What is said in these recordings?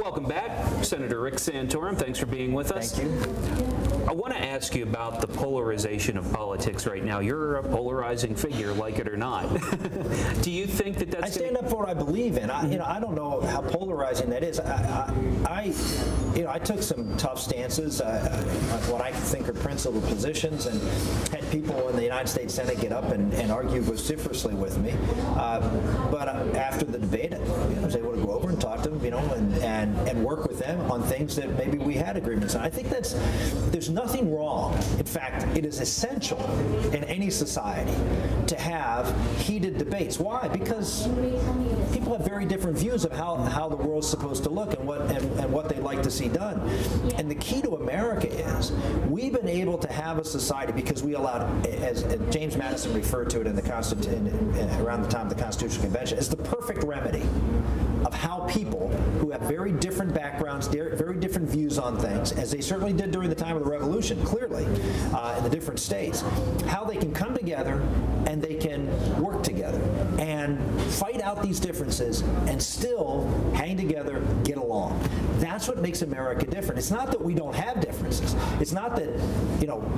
Welcome back, Senator Rick Santorum. Thanks for being with us. Thank you. I want to ask you about the polarization of politics right now. You're a polarizing figure, like it or not. Do you think that that's? I stand up for what I believe in. I don't know how polarizing that is. I took some tough stances on what I think are principled positions, and had people in the United States Senate get up and argue vociferously with me. But after the debate, I was able to go over and talk to them, and work with them on things that maybe we had agreements on. I think there's nothing wrong. In fact, it is essential in any society to have heated debates. Why? Because people have very different views of how the world's supposed to look and what they'd like to see done. And the key to America is we've been able to have a society because we allowed, as James Madison referred to it in the around the time of the Constitutional Convention, as the perfect remedy of how people who have very different backgrounds, very different views on things, as they certainly did during the time of the Revolution, clearly, in the different states, how they can come together and they can work together and fight out these differences and still hang together, get along. That's what makes America different. It's not that we don't have differences. It's not that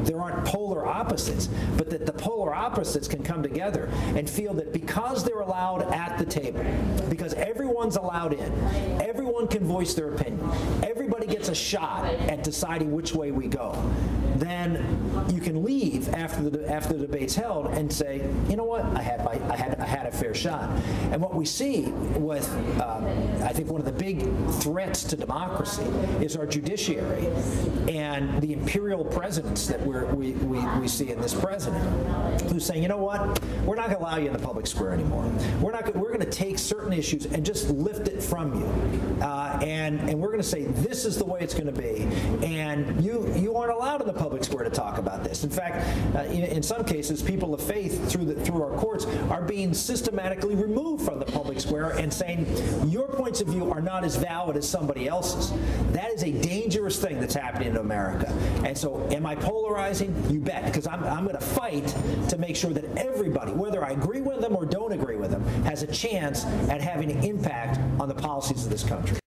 there aren't polar opposites, but that the polar opposites can come together and feel that because they're allowed at the table, because everyone's allowed in, everyone can voice their opinion, everybody gets a shot at deciding which way we go, then you can leave after the debate's held and say, you know what, I had a fair shot. And what we see with, I think one of the big threats to democracy is our judiciary and the imperial presidents that we see in this president, who's saying, you know what, we're not going to allow you in the public square anymore. We're going to take certain issues and just lift it from you, and we're going to say this is the way it's going to be, and you aren't allowed in the public square to talk about this. In fact, in some cases, people of faith through our courts are being systematically removed from the public square and saying your points of view are not as valid as somebody else's. That is a dangerous thing that's happening in America. And so, am I polarizing? You bet, because I'm going to fight to make sure that everybody, whether I agree with them or don't agree with them, has a chance at having an impact on the policies of this country.